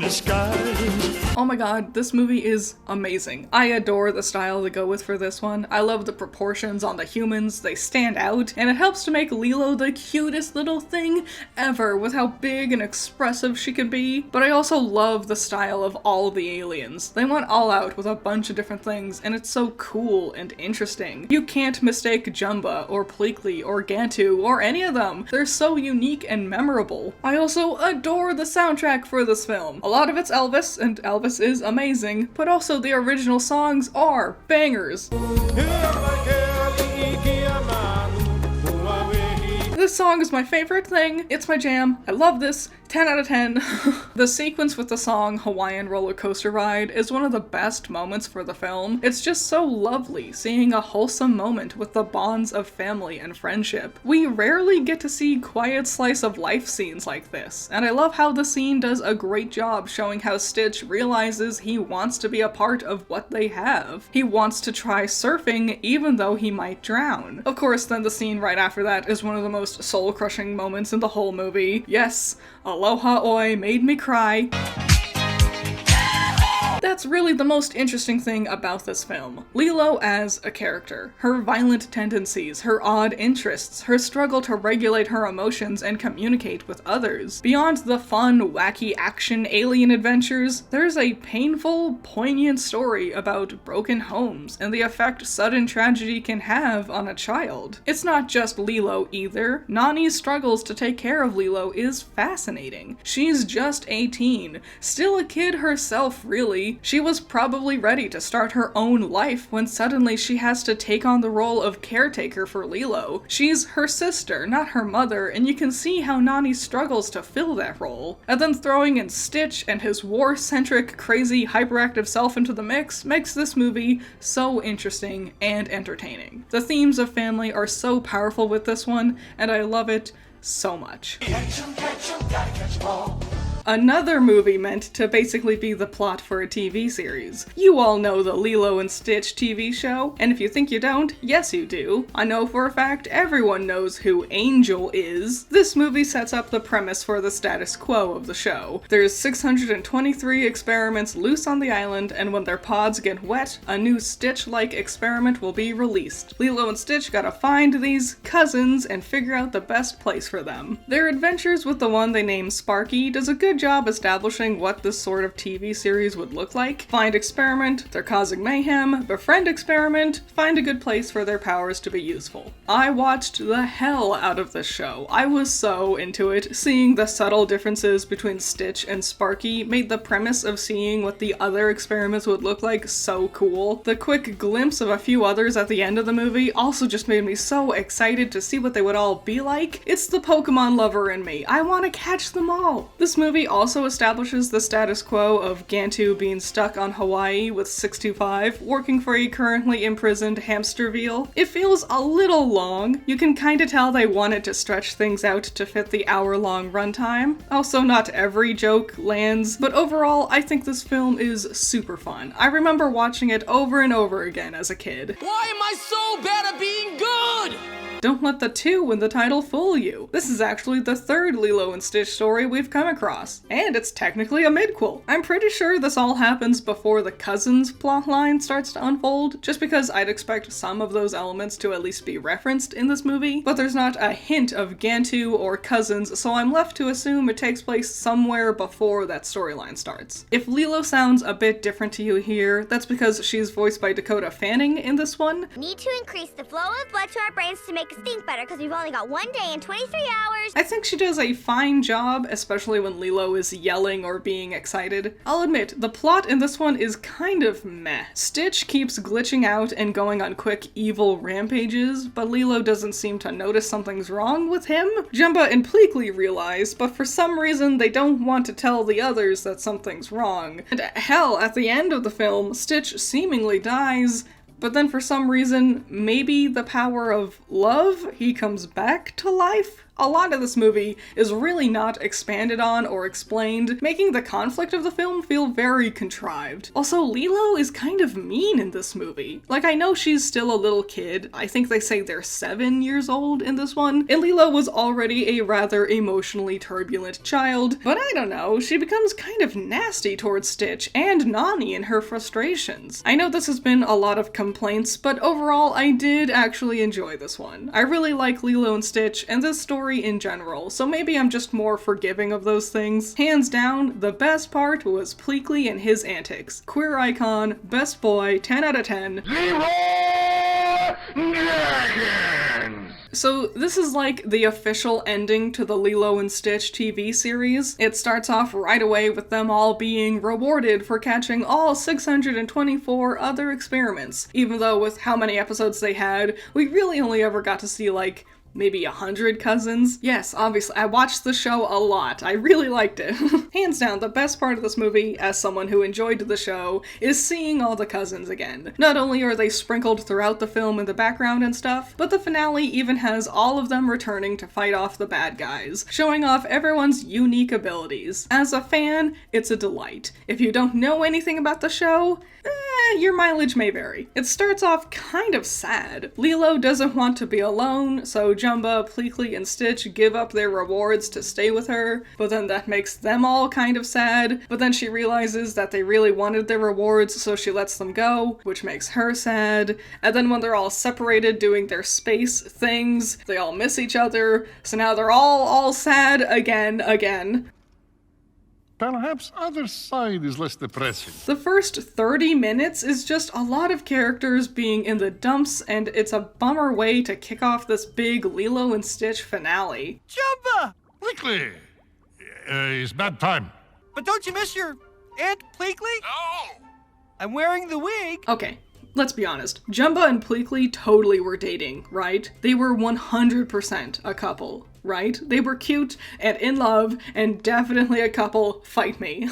the sky. Oh my god, this movie is amazing. I adore the style they go with for this one. I love the proportions on the humans, they stand out, and it helps to make Lilo the cutest little thing ever with how big and expressive she can be. But I also love the style of all of the aliens. They went all out with a bunch of different things, and it's so cool and interesting. You can't mistake Jumba or Pleakley or Gantu or any of them. They're so unique and memorable. I also adore the soundtrack for this film. A lot of it's Elvis, and Elvis is amazing, but also the original songs are bangers. This song is my favorite thing. It's my jam. I love this. 10 out of 10. The sequence with the song Hawaiian Roller Coaster Ride is one of the best moments for the film. It's just so lovely seeing a wholesome moment with the bonds of family and friendship. We rarely get to see quiet slice of life scenes like this, and I love how the scene does a great job showing how Stitch realizes he wants to be a part of what they have. He wants to try surfing even though he might drown. Of course, then the scene right after that is one of the most soul-crushing moments in the whole movie. Yes, Aloha Oi made me cry. That's really the most interesting thing about this film. Lilo as a character, her violent tendencies, her odd interests, her struggle to regulate her emotions and communicate with others. Beyond the fun, wacky action alien adventures, there's a painful, poignant story about broken homes and the effect sudden tragedy can have on a child. It's not just Lilo either. Nani's struggles to take care of Lilo is fascinating. She's just 18, still a kid herself really. She was probably ready to start her own life when suddenly she has to take on the role of caretaker for Lilo. She's her sister, not her mother, and you can see how Nani struggles to fill that role. And then throwing in Stitch and his war-centric, crazy, hyperactive self into the mix makes this movie so interesting and entertaining. The themes of family are so powerful with this one, and I love it so much. Catch 'em, gotta catch 'em all. Another movie meant to basically be the plot for a TV series. You all know the Lilo and Stitch TV show, and if you think you don't, yes you do. I know for a fact everyone knows who Angel is. This movie sets up the premise for the status quo of the show. There's 623 experiments loose on the island, and when their pods get wet, a new Stitch-like experiment will be released. Lilo and Stitch gotta find these cousins and figure out the best place for them. Their adventures with the one they name Sparky does a good job establishing what this sort of TV series would look like. Find experiment, they're causing mayhem, befriend experiment, find a good place for their powers to be useful. I watched the hell out of this show. I was so into it. Seeing the subtle differences between Stitch and Sparky made the premise of seeing what the other experiments would look like so cool. The quick glimpse of a few others at the end of the movie also just made me so excited to see what they would all be like. It's the Pokemon lover in me. I want to catch them all. This movie also establishes the status quo of Gantu being stuck on Hawaii with 625, working for a currently imprisoned hamsterville. It feels a little long. You can kinda tell they wanted to stretch things out to fit the hour-long runtime. Also, not every joke lands, but overall, I think this film is super fun. I remember watching it over and over again as a kid. Why am I so bad at being good? Don't let the 2 in the title fool you. This is actually the third Lilo and Stitch story we've come across, and it's technically a midquel. I'm pretty sure this all happens before the cousins plotline starts to unfold, just because I'd expect some of those elements to at least be referenced in this movie, but there's not a hint of Gantu or cousins, so I'm left to assume it takes place somewhere before that storyline starts. If Lilo sounds a bit different to you here, that's because she's voiced by Dakota Fanning in this one. Need to increase the flow of blood to our brains to make us think better because we've only got 1 day and 23 hours. I think she does a fine job, especially when Lilo is yelling or being excited. I'll admit, the plot in this one is kind of meh. Stitch keeps glitching out and going on quick evil rampages, but Lilo doesn't seem to notice something's wrong with him. Jumba and Pleakley realize, but for some reason they don't want to tell the others that something's wrong. And hell, at the end of the film, Stitch seemingly dies, but then for some reason, maybe the power of love, he comes back to life? A lot of this movie is really not expanded on or explained, making the conflict of the film feel very contrived. Also, Lilo is kind of mean in this movie. Like, I know she's still a little kid. I think they say they're 7 years old in this one, and Lilo was already a rather emotionally turbulent child, but I don't know, she becomes kind of nasty towards Stitch and Nani in her frustrations. I know this has been a lot of complaints, but overall I did actually enjoy this one. I really like Lilo and Stitch and this story in general, so maybe I'm just more forgiving of those things. Hands down, the best part was Pleakley and his antics. Queer icon, best boy, 10 out of 10. So this is like the official ending to the Lilo and Stitch TV series. It starts off right away with them all being rewarded for catching all 624 other experiments, even though with how many episodes they had, we really only ever got to see like maybe 100 cousins. Yes, obviously, I watched the show a lot. I really liked it. Hands down, the best part of this movie, as someone who enjoyed the show, is seeing all the cousins again. Not only are they sprinkled throughout the film in the background and stuff, but the finale even has all of them returning to fight off the bad guys, showing off everyone's unique abilities. As a fan, it's a delight. If you don't know anything about the show, your mileage may vary. It starts off kind of sad. Lilo doesn't want to be alone, so Jumba, Pleakley, and Stitch give up their rewards to stay with her, but then that makes them all kind of sad, but then she realizes that they really wanted their rewards, so she lets them go, which makes her sad, and then when they're all separated doing their space things, they all miss each other, so now they're all sad again. Perhaps other side is less depressing. The first 30 minutes is just a lot of characters being in the dumps, and it's a bummer way to kick off this big Lilo and Stitch finale. Jumba! Quickly! It's bad time. But don't you miss your Aunt Pleakley? No! I'm wearing the wig. Okay, let's be honest. Jumba and Pleakley totally were dating, right? They were 100% a couple, right? They were cute and in love and definitely a couple. Fight me.